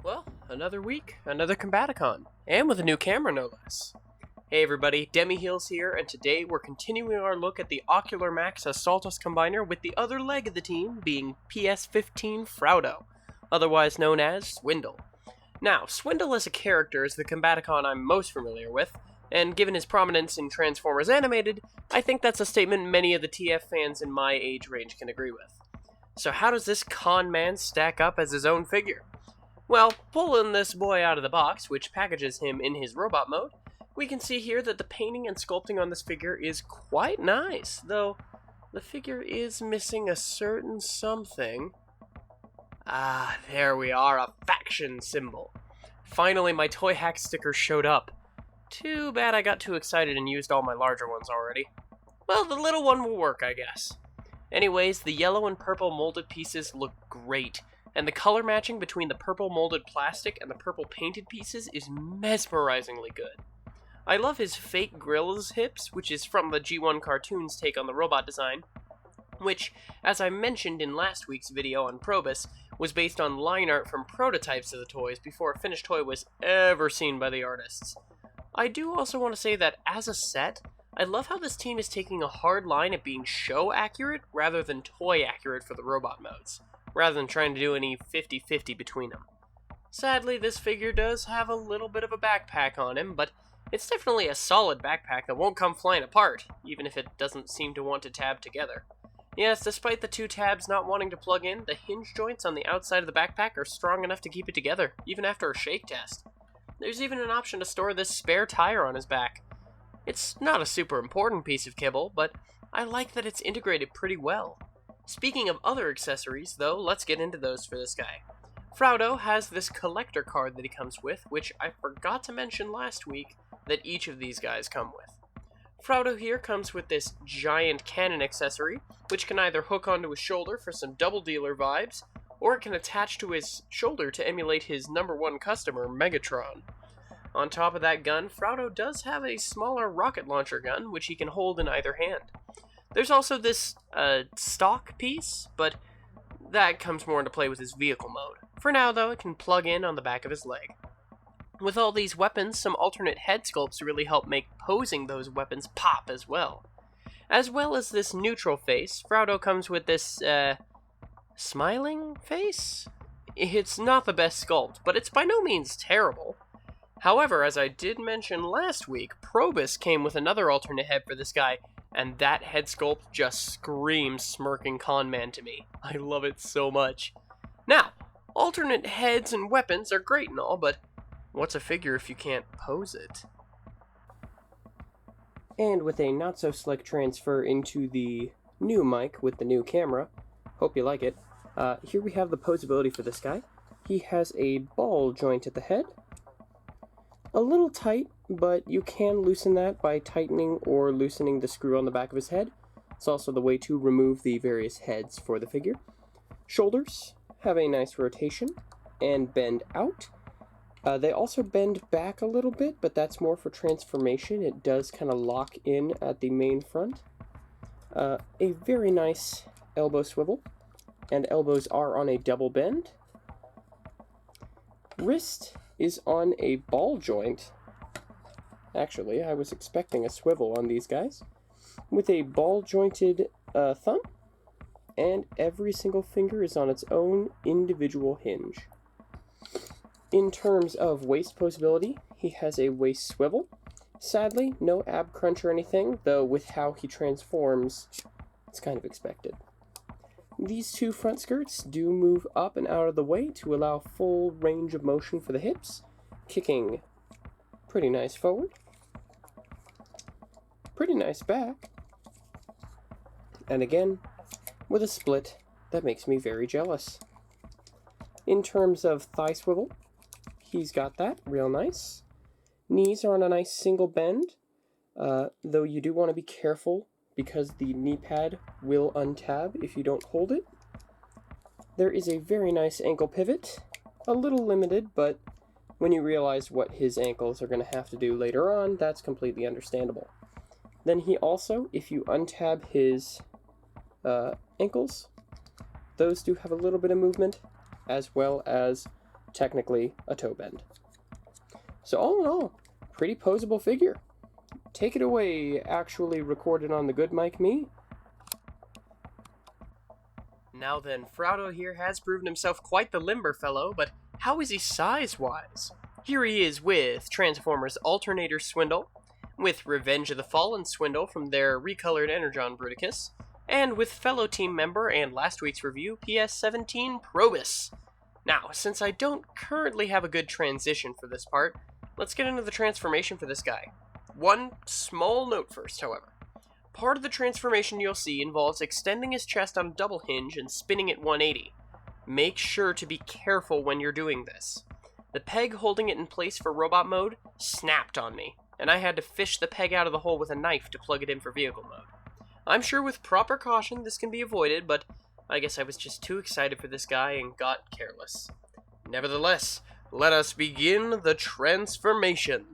Well, another week, another Combaticon, and with a new camera no less. Hey everybody, Demiheals here, and today we're continuing our look at the Ocular Max Assaultus Combiner with the other leg of the team being PS-15 Fraudo, otherwise known as Swindle. Now, Swindle as a character is the Combaticon I'm most familiar with, and given his prominence in Transformers Animated, I think that's a statement many of the TF fans in my age range can agree with. So how does this con man stack up as his own figure? Well, pulling this boy out of the box, which packages him in his robot mode, we can see here that the painting and sculpting on this figure is quite nice, though the figure is missing a certain something. Ah, there we are, a faction symbol. Finally, my toy hack sticker showed up. Too bad I got too excited and used all my larger ones already. Well, the little one will work, I guess. Anyways, the yellow and purple molded pieces look great, and the color matching between the purple molded plastic and the purple painted pieces is mesmerizingly good. I love his fake grills hips, which is from the G1 cartoon's take on the robot design, which, as I mentioned in last week's video on Probus, was based on line art from prototypes of the toys before a finished toy was ever seen by the artists. I do also want to say that as a set, I love how this team is taking a hard line at being show accurate rather than toy accurate for the robot modes, rather than trying to do any 50-50 between them. Sadly, this figure does have a little bit of a backpack on him, but it's definitely a solid backpack that won't come flying apart, even if it doesn't seem to want to tab together. Yes, despite the two tabs not wanting to plug in, the hinge joints on the outside of the backpack are strong enough to keep it together, even after a shake test. There's even an option to store this spare tire on his back. It's not a super important piece of kibble, but I like that it's integrated pretty well. Speaking of other accessories, though, let's get into those for this guy. Fraudo has this collector card that he comes with, which I forgot to mention last week that each of these guys come with. Fraudo here comes with this giant cannon accessory, which can either hook onto his shoulder for some double dealer vibes, or it can attach to his shoulder to emulate his #1 customer, Megatron. On top of that gun, Fraudo does have a smaller rocket launcher gun, which he can hold in either hand. There's also this stock piece, but that comes more into play with his vehicle mode. For now, though, it can plug in on the back of his leg. With all these weapons, some alternate head sculpts really help make posing those weapons pop as well. As well as this neutral face, Fraudo comes with this, smiling face? It's not the best sculpt, but it's by no means terrible. However, as I did mention last week, Probus came with another alternate head for this guy, and that head sculpt just screams smirking conman to me. I love it so much. Now, alternate heads and weapons are great and all, but what's a figure if you can't pose it? And with a not-so-slick transfer into the new mic with the new camera, hope you like it, here we have the posability for this guy. He has a ball joint at the head. A little tight, but you can loosen that by tightening or loosening the screw on the back of his head. It's also the way to remove the various heads for the figure. Shoulders have a nice rotation and bend out. They also bend back a little bit, but that's more for transformation. It does kind of lock in at the main front. A very nice elbow swivel, and elbows are on a double bend. Wrist is on a ball joint. Actually, I was expecting a swivel on these guys. With a ball jointed thumb, and every single finger is on its own individual hinge. In terms of waist posability, he has a waist swivel. Sadly, no ab crunch or anything, though with how he transforms, it's kind of expected. These two front skirts do move up and out of the way to allow full range of motion for the hips, kicking pretty nice forward, pretty nice back, and again, with a split that makes me very jealous. In terms of thigh swivel, he's got that real nice. Knees are on a nice single bend, though you do want to be careful because the knee pad will untab if you don't hold it. There is a very nice ankle pivot, a little limited, but when you realize what his ankles are going to have to do later on, that's completely understandable. Then he also, if you untab his ankles, those do have a little bit of movement, as well as technically a toe bend. So all in all, pretty posable figure. Take it away, actually recorded on the good mic me. Now then, Fraudo here has proven himself quite the limber fellow, but how is he size-wise? Here he is with Transformers Alternator Swindle, with Revenge of the Fallen Swindle from their recolored Energon Bruticus, and with fellow team member and last week's review, PS-17 Probus. Now, since I don't currently have a good transition for this part, let's get into the transformation for this guy. One small note first, however. Part of the transformation you'll see involves extending his chest on a double hinge and spinning it 180. Make sure to be careful when you're doing this. The peg holding it in place for robot mode snapped on me, and I had to fish the peg out of the hole with a knife to plug it in for vehicle mode. I'm sure with proper caution this can be avoided, but I guess I was just too excited for this guy and got careless. Nevertheless, let us begin the transformation.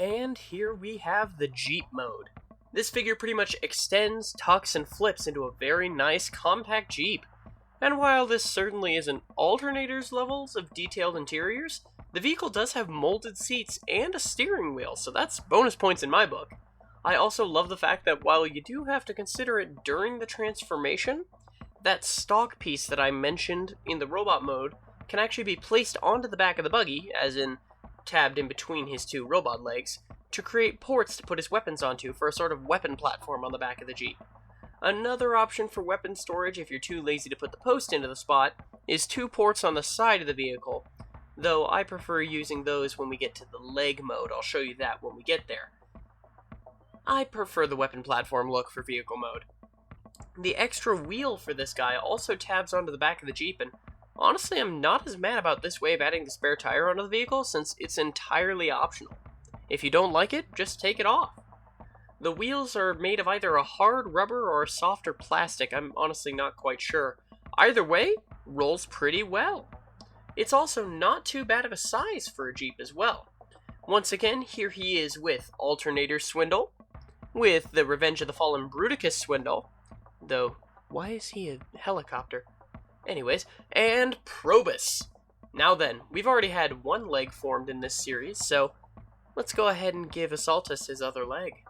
And here we have the Jeep mode. This figure pretty much extends, tucks, and flips into a very nice compact Jeep. And while this certainly isn't Alternator's levels of detailed interiors, the vehicle does have molded seats and a steering wheel, so that's bonus points in my book. I also love the fact that while you do have to consider it during the transformation, that stock piece that I mentioned in the robot mode can actually be placed onto the back of the buggy, as in tabbed in between his two robot legs, to create ports to put his weapons onto for a sort of weapon platform on the back of the Jeep. Another option for weapon storage, if you're too lazy to put the post into the spot, is 2 ports on the side of the vehicle, though I prefer using those when we get to the leg mode. I'll show you that when we get there. I prefer the weapon platform look for vehicle mode. The extra wheel for this guy also tabs onto the back of the Jeep, and honestly I'm not as mad about this way of adding the spare tire onto the vehicle, since it's entirely optional. If you don't like it, just take it off. The wheels are made of either a hard rubber or a softer plastic, I'm honestly not quite sure. Either way, rolls pretty well. It's also not too bad of a size for a Jeep as well. Once again, here he is with Alternator Swindle, with the Revenge of the Fallen Bruticus Swindle, though why is he a helicopter? Anyways, and Probus. Now then, we've already had one leg formed in this series, so let's go ahead and give Assaultus his other leg.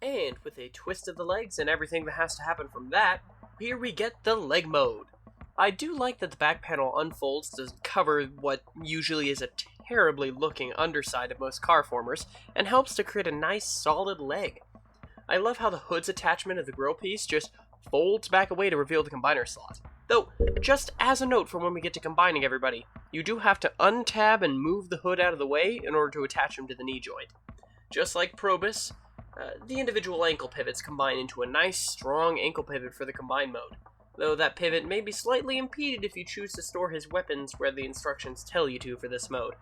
And with a twist of the legs and everything that has to happen from that, here we get the leg mode. I do like that the back panel unfolds to cover what usually is a terribly looking underside of most car formers, and helps to create a nice solid leg. I love how the hood's attachment of the grill piece just folds back away to reveal the combiner slot. Though, just as a note for when we get to combining everybody, you do have to untab and move the hood out of the way in order to attach him to the knee joint. Just like Probus, the individual ankle pivots combine into a nice, strong ankle pivot for the combine mode, though that pivot may be slightly impeded if you choose to store his weapons where the instructions tell you to for this mode.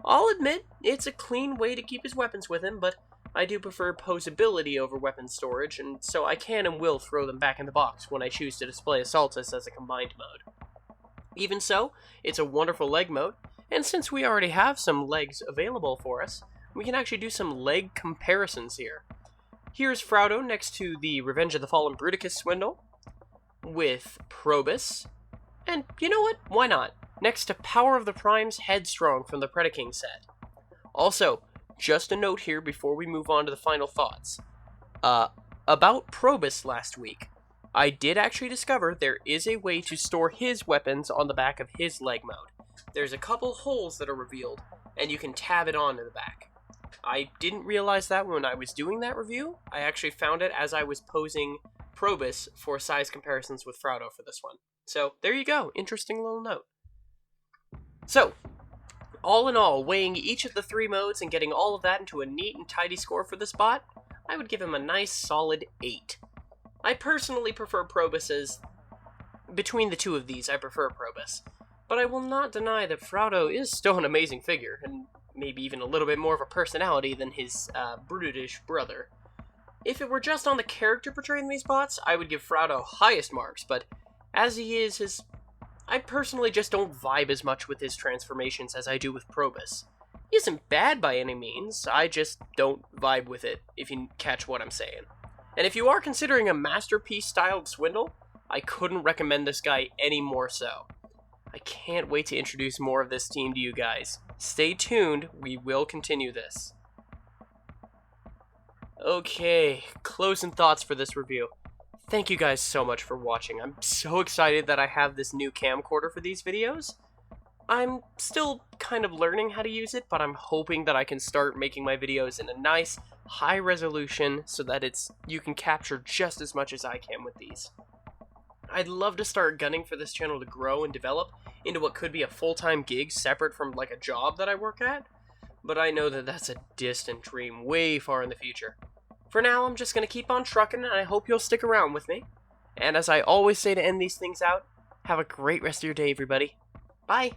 I'll admit, it's a clean way to keep his weapons with him, but I do prefer posability over weapon storage, and so I can and will throw them back in the box when I choose to display Assaultus as a combined mode. Even so, it's a wonderful leg mode, and since we already have some legs available for us, we can actually do some leg comparisons here. Here's Fraudo next to the Revenge of the Fallen Bruticus Swindle, with Probus, and you know what? Why not? Next to Power of the Primes Headstrong from the Predaking set. Also, just a note here before we move on to the final thoughts. About Probus last week, I did actually discover there is a way to store his weapons on the back of his leg mode. There's a couple holes that are revealed, and you can tab it on in the back. I didn't realize that when I was doing that review. I actually found it as I was posing Probus for size comparisons with Fraudo for this one. So, there you go. Interesting little note. So, all in all, weighing each of the three modes and getting all of that into a neat and tidy score for this bot, I would give him a nice solid 8. I personally prefer Probus as... Between the two of these, I prefer Probus. But I will not deny that Fraudo is still an amazing figure, and maybe even a little bit more of a personality than his brutish brother. If it were just on the character portrayed in these bots, I would give Fraudo highest marks, but as he is, I personally just don't vibe as much with his transformations as I do with Probus. He isn't bad by any means, I just don't vibe with it, if you catch what I'm saying. And if you are considering a masterpiece-styled Swindle, I couldn't recommend this guy any more so. I can't wait to introduce more of this team to you guys. Stay tuned, we will continue this. Okay, closing thoughts for this review. Thank you guys so much for watching. I'm so excited that I have this new camcorder for these videos. I'm still kind of learning how to use it, but I'm hoping that I can start making my videos in a nice, high resolution so that you can capture just as much as I can with these. I'd love to start gunning for this channel to grow and develop into what could be a full-time gig separate from like a job that I work at, but I know that that's a distant dream way far in the future. For now, I'm just going to keep on trucking, and I hope you'll stick around with me. And as I always say to end these things out, have a great rest of your day, everybody. Bye!